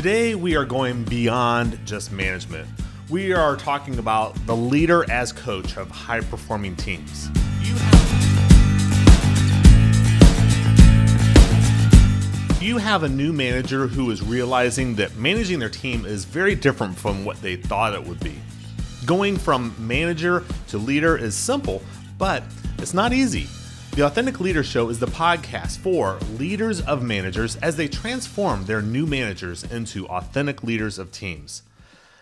Today, we are going beyond just management. We are talking about the leader as coach of high-performing teams. You have a new manager who is realizing that managing their team is very different from what they thought it would be. Going from manager to leader is simple, but it's not easy. The Authentic Leader Show is the podcast for leaders of managers as they transform their new managers into authentic leaders of teams.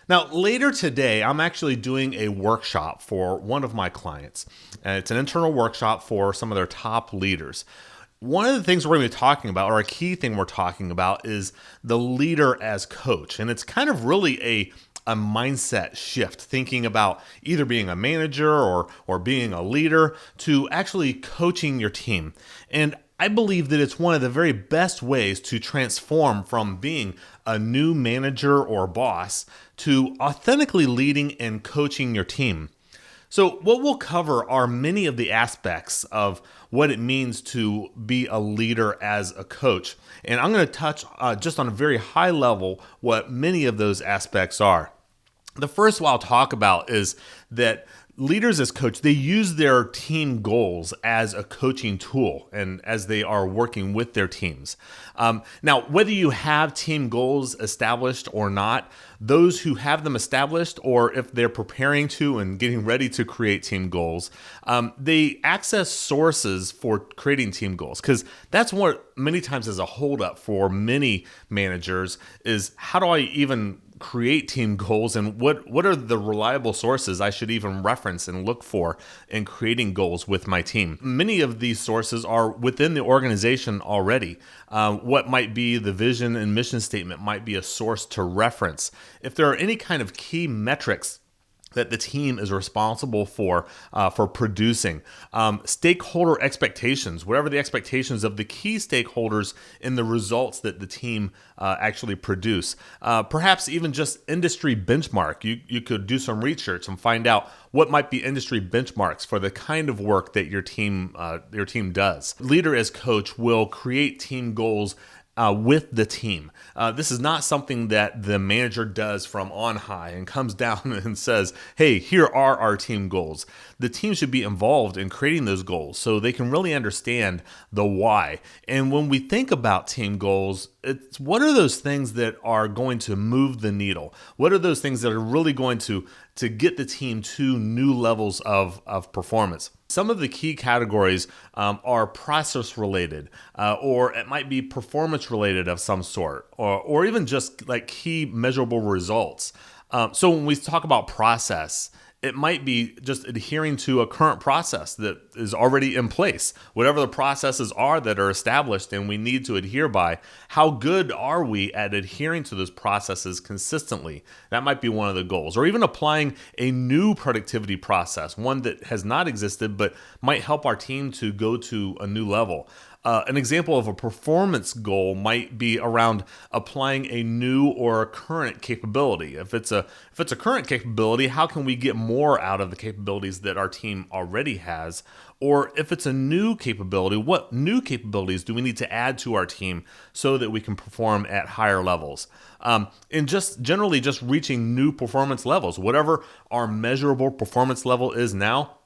Now, later today, I'm actually doing a workshop for one of my clients. It's an internal workshop for some of their top leaders. One of the things we're going to be talking about, or a key thing we're talking about, is the leader as coach. And it's kind of really a mindset shift, thinking about either being a manager or being a leader to actually coaching your team. And I believe that it's one of the very best ways to transform from being a new manager or boss to authentically leading and coaching your team. So what we'll cover are many of the aspects of what it means to be a leader as a coach. And I'm going to touch just on a very high level what many of those aspects are. The first one I'll talk about is that leaders as coach, they use their team goals as a coaching tool and as they are working with their teams. Now, whether you have team goals established or not, those who have them established, or if they're preparing to and getting ready to create team goals, they access sources for creating team goals, because that's what many times is a holdup for many managers is, how do I even create team goals, and what are the reliable sources I should even reference and look for in creating goals with my team? Many of these sources are within the organization already. What might be the vision and mission statement might be a source to reference. If there are any kind of key metrics that the team is responsible for producing. Stakeholder expectations, whatever the expectations of the key stakeholders in the results that the team actually produce. Perhaps even just industry benchmark. You could do some research and find out what might be industry benchmarks for the kind of work that your team does. Leader as coach will create team goals with the team. This is not something that the manager does from on high and comes down and says, hey, here are our team goals. The team should be involved in creating those goals so they can really understand the why. And when we think about team goals, it's what are those things that are going to move the needle? What are those things that are really going to get the team to new levels of performance? Some of the key categories are process related, or it might be performance related of some sort, or even just like key measurable results. So when we talk about process, it might be just adhering to a current process that is already in place. Whatever the processes are that are established and we need to adhere by, how good are we at adhering to those processes consistently? That might be one of the goals. Or even applying a new productivity process, one that has not existed but might help our team to go to a new level. An example of a performance goal might be around applying a new or a current capability. If it's a current capability, how can we get more out of the capabilities that our team already has? Or if it's a new capability, what new capabilities do we need to add to our team so that we can perform at higher levels? And just generally just reaching new performance levels, whatever our measurable performance level is now.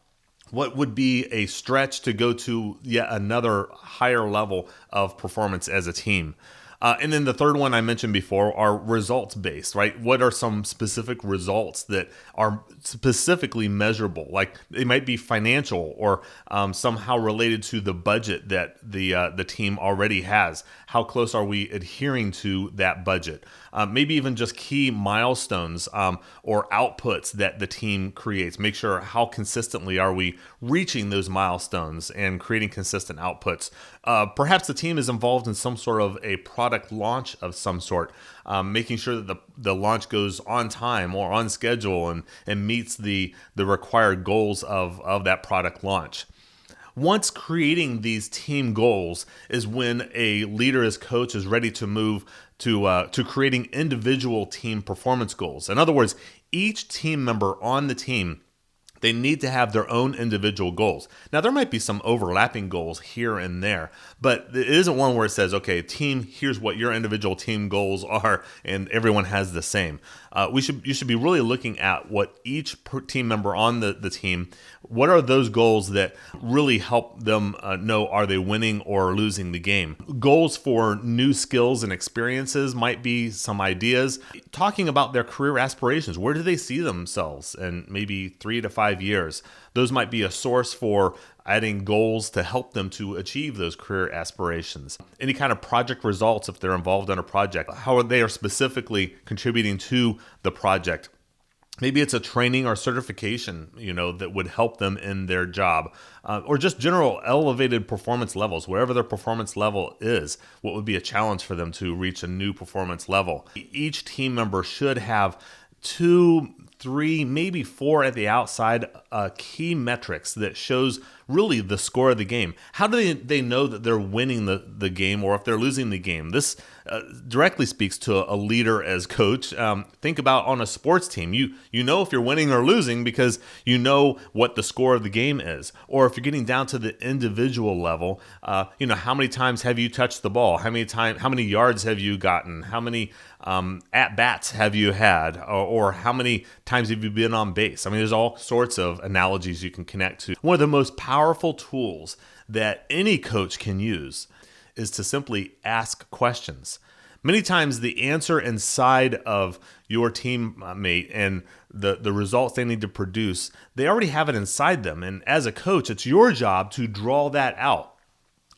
What would be a stretch to go to yet another higher level of performance as a team? And then the third one I mentioned before are results-based, right? What are some specific results that are specifically measurable? Like they might be financial or somehow related to the budget that the team already has. How close are we adhering to that budget? Maybe even just key milestones or outputs that the team creates. Make sure how consistently are we reaching those milestones and creating consistent outputs. Perhaps the team is involved in some sort of a product launch of some sort, making sure that the launch goes on time or on schedule and meets the required goals of that product launch. Once creating these team goals is when a leader as coach is ready to move to creating individual team performance goals. In other words, each team member on the team They need to have their own individual goals. Now, there might be some overlapping goals here and there, but it isn't one where it says, okay, team, here's what your individual team goals are, and everyone has the same. You should be really looking at what each team member on the team, what are those goals that really help them know, are they winning or losing the game? Goals for new skills and experiences might be some ideas. Talking about their career aspirations, where do they see themselves in maybe 3 to 5 years? Those might be a source for adding goals to help them to achieve those career aspirations. Any kind of project results, if they're involved in a project, how they are specifically contributing to the project. Maybe it's a training or certification, that would help them in their job, or just general elevated performance levels, wherever their performance level is. What would be a challenge for them to reach a new performance level? Each team member should have 2, 3, maybe 4 at the outside key metrics that shows really the score of the game. How do they know that they're winning the game or if they're losing the game? This directly speaks to a leader as coach. Think about on a sports team. You know if you're winning or losing because you know what the score of the game is. Or if you're getting down to the individual level, how many times have you touched the ball? How many yards have you gotten? How many at-bats have you had? Or how many times have you been on base? I mean, there's all sorts of analogies you can connect to. One of the most powerful tools that any coach can use is to simply ask questions. Many times the answer inside of your teammate and the results they need to produce, they already have it inside them. And as a coach, it's your job to draw that out.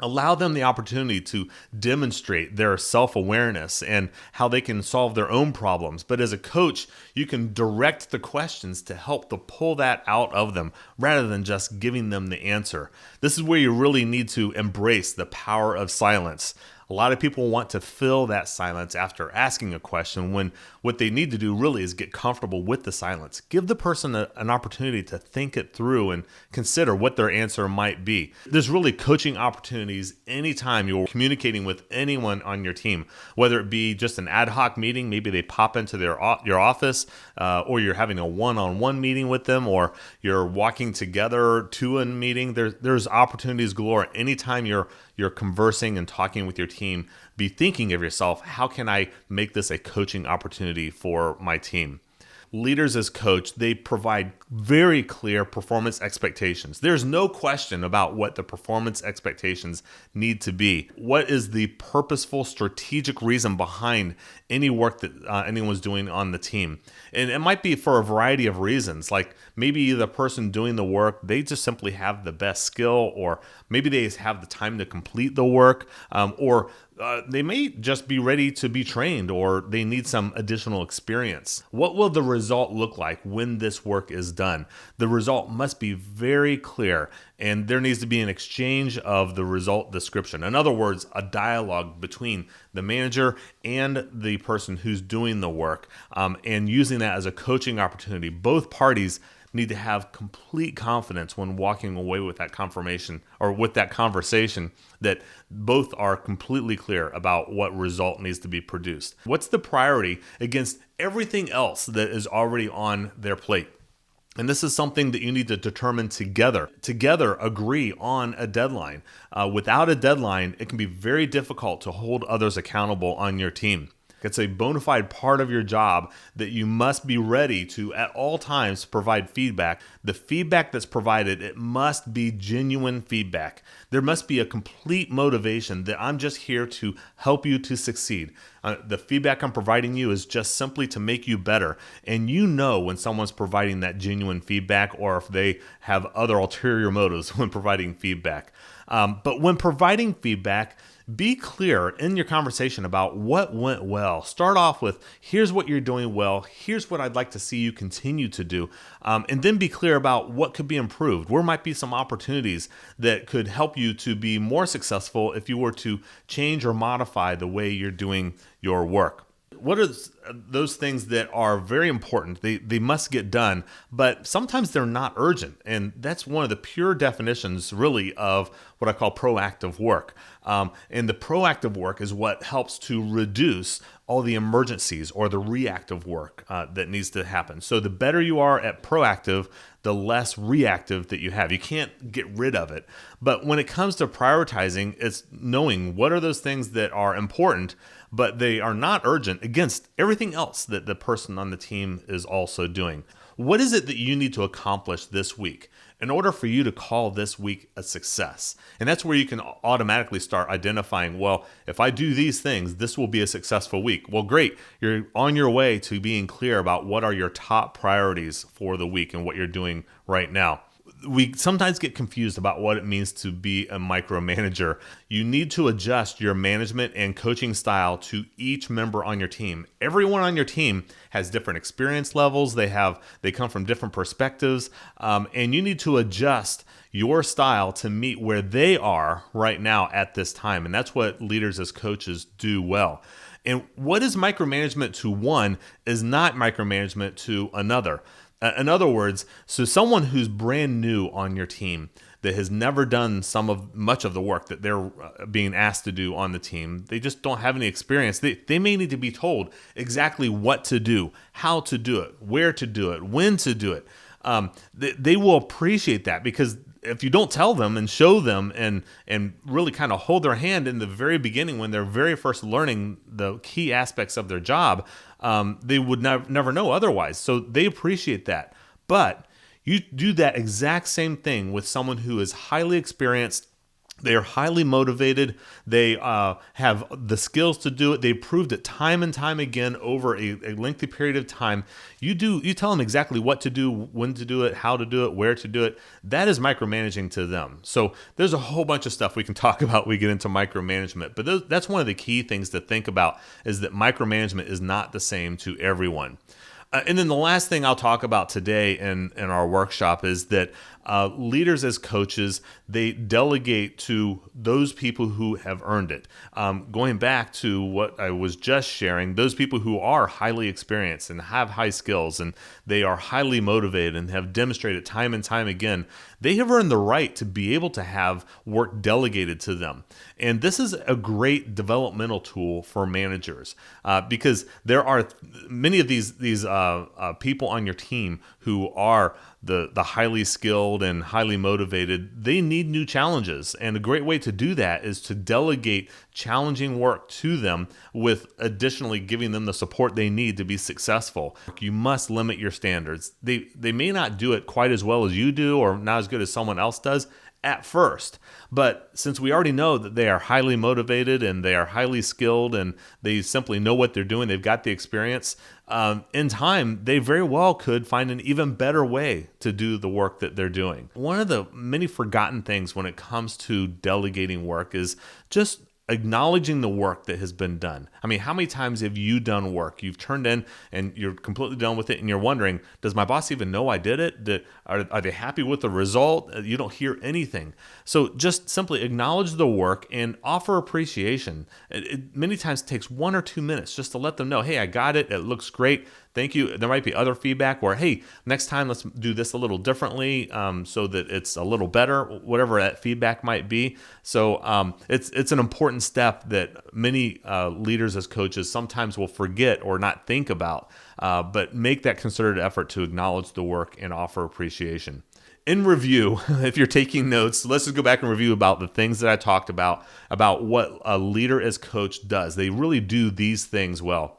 Allow them the opportunity to demonstrate their self-awareness and how they can solve their own problems. But as a coach, you can direct the questions to help to pull that out of them rather than just giving them the answer. This is where you really need to embrace the power of silence. A lot of people want to fill that silence after asking a question when what they need to do really is get comfortable with the silence. Give the person an opportunity to think it through and consider what their answer might be. There's really coaching opportunities anytime you're communicating with anyone on your team, whether it be just an ad hoc meeting, maybe they pop into your office, or you're having a one-on-one meeting with them, or you're walking together to a meeting. There's opportunities galore. Anytime you're conversing and talking with your team, be thinking of yourself, how can I make this a coaching opportunity for my team? Leaders as coach, they provide very clear performance expectations. There's no question about what the performance expectations need to be. What is the purposeful, strategic reason behind any work that anyone's doing on the team? And it might be for a variety of reasons, like maybe the person doing the work, they just simply have the best skill, or maybe they have the time to complete the work, or they may just be ready to be trained, or they need some additional experience. What will the result look like when this work is done? The result must be very clear, and there needs to be an exchange of the result description. In other words, a dialogue between the manager and the person who's doing the work, and using that as a coaching opportunity. Both parties need to have complete confidence when walking away with that confirmation or with that conversation that both are completely clear about what result needs to be produced. What's the priority against everything else that is already on their plate? And this is something that you need to determine together. Together, agree on a deadline. Without a deadline, it can be very difficult to hold others accountable on your team. It's a bona fide part of your job that you must be ready to, at all times, provide feedback. The feedback that's provided, it must be genuine feedback. There must be a complete motivation that I'm just here to help you to succeed. The feedback I'm providing you is just simply to make you better. And you know when someone's providing that genuine feedback or if they have other ulterior motives when providing feedback. But when providing feedback, be clear in your conversation about what went well. Start off with, here's what you're doing well. Here's what I'd like to see you continue to do. And then be clear about what could be improved. Where might be some opportunities that could help you to be more successful if you were to change or modify the way you're doing your work. What are those things that are very important? They must get done, but sometimes they're not urgent. And that's one of the pure definitions, really, of what I call proactive work. And the proactive work is what helps to reduce all the emergencies or the reactive work that needs to happen. So the better you are at proactive, the less reactive that you have. You can't get rid of it. But when it comes to prioritizing, it's knowing what are those things that are important, but they are not urgent against everything else that the person on the team is also doing. What is it that you need to accomplish this week in order for you to call this week a success? And that's where you can automatically start identifying, well, if I do these things, this will be a successful week. Well, great. You're on your way to being clear about what are your top priorities for the week and what you're doing right now. We sometimes get confused about what it means to be a micromanager. You need to adjust your management and coaching style to each member on your team. Everyone on your team has different experience levels. They come from different perspectives, and you need to adjust your style to meet where they are right now at this time. And that's what leaders as coaches do well. And what is micromanagement to one is not micromanagement to another. In other words, so someone who's brand new on your team that has never done much of the work that they're being asked to do on the team, they just don't have any experience. They may need to be told exactly what to do, how to do it, where to do it, when to do it. They will appreciate that, because if you don't tell them and show them and really kind of hold their hand in the very beginning when they're very first learning the key aspects of their job, they would never know otherwise. So they appreciate that. But you do that exact same thing with someone who is highly experienced. They are highly motivated. They have the skills to do it. They proved it time and time again over a lengthy period of time. You tell them exactly what to do, when to do it, how to do it, where to do it. That is micromanaging to them. So there's a whole bunch of stuff we can talk about when we get into micromanagement. But that's one of the key things to think about, is that micromanagement is not the same to everyone. And then the last thing I'll talk about today in our workshop is that leaders as coaches, they delegate to those people who have earned it. Going back to what I was just sharing, those people who are highly experienced and have high skills, and they are highly motivated and have demonstrated time and time again, they have earned the right to be able to have work delegated to them. And this is a great developmental tool for managers, because there are many of these people on your team who are the highly skilled and highly motivated. They need new challenges, and a great way to do that is to delegate challenging work to them, with additionally giving them the support they need to be successful. You must limit your standards. They may not do it quite as well as you do, or not as good as someone else does at first, but since we already know that they are highly motivated and they are highly skilled and they simply know what they're doing, they've got the experience, in time they very well could find an even better way to do the work that they're doing. One of the many forgotten things when it comes to delegating work is just acknowledging the work that has been done. I mean, how many times have you done work you've turned in and you're completely done with it, and you're wondering, does my boss even know I did it? Are they happy with the result? You don't hear anything. So just simply acknowledge the work and offer appreciation. It many times takes 1 or 2 minutes just to let them know, hey, I got it. It looks great. Thank you. There might be other feedback where, hey, next time let's do this a little differently, so that it's a little better, whatever that feedback might be. So it's an important step that many leaders as coaches sometimes will forget or not think about, but make that concerted effort to acknowledge the work and offer appreciation. In review, if you're taking notes, let's just go back and review about the things that I talked about what a leader as coach does. They really do these things well.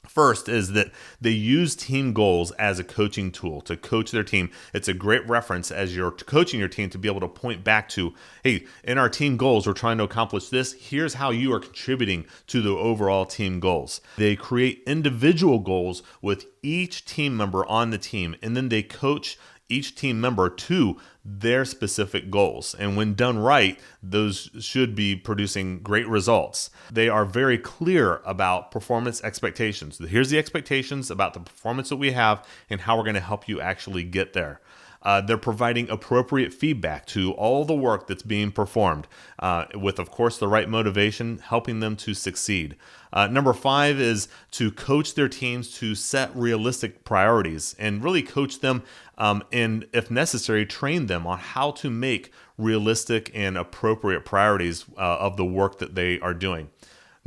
First is that they use team goals as a coaching tool to coach their team. It's a great reference as you're coaching your team to be able to point back to, hey, in our team goals, we're trying to accomplish this. Here's how you are contributing to the overall team goals. They create individual goals with each team member on the team, and then they coach each team member to their specific goals. And when done right, those should be producing great results. They are very clear about performance expectations. Here's the expectations about the performance that we have and how we're going to help you actually get there. They're providing appropriate feedback to all the work that's being performed, with, of course, the right motivation, helping them to succeed. Number 5 is to coach their teams to set realistic priorities and really coach them, and if necessary, train them on how to make realistic and appropriate priorities of the work that they are doing.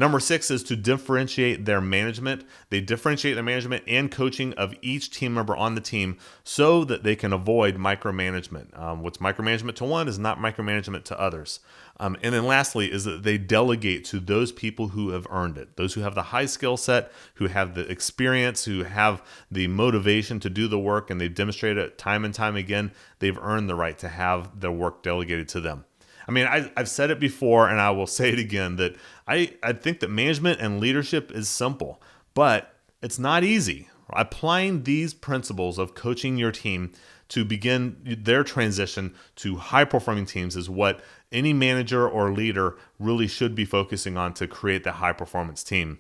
Number 6 is to differentiate their management. They differentiate their management and coaching of each team member on the team so that they can avoid micromanagement. What's micromanagement to one is not micromanagement to others. And then lastly is that they delegate to those people who have earned it, those who have the high skill set, who have the experience, who have the motivation to do the work, and they've demonstrated it time and time again. They've earned the right to have their work delegated to them. I mean, I've said it before, and I will say it again, that I think that management and leadership is simple, but it's not easy. Applying these principles of coaching your team to begin their transition to high-performing teams is what any manager or leader really should be focusing on to create that high-performance team.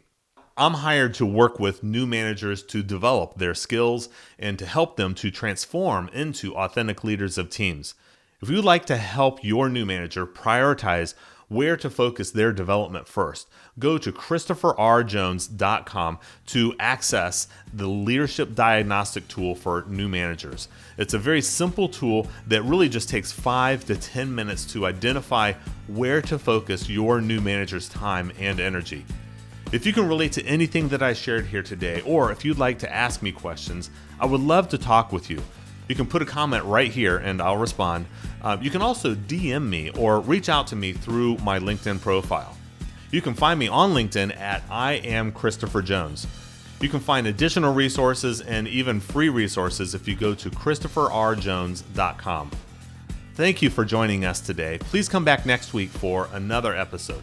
I'm hired to work with new managers to develop their skills and to help them to transform into authentic leaders of teams. If you'd like to help your new manager prioritize where to focus their development first, go to ChristopherRJones.com to access the leadership diagnostic tool for new managers. It's a very simple tool that really just takes 5 to 10 minutes to identify where to focus your new manager's time and energy. If you can relate to anything that I shared here today, or if you'd like to ask me questions, I would love to talk with you. You can put a comment right here and I'll respond. You can also DM me or reach out to me through my LinkedIn profile. You can find me on LinkedIn at I am Christopher Jones. You can find additional resources and even free resources if you go to ChristopherRJones.com. Thank you for joining us today. Please come back next week for another episode.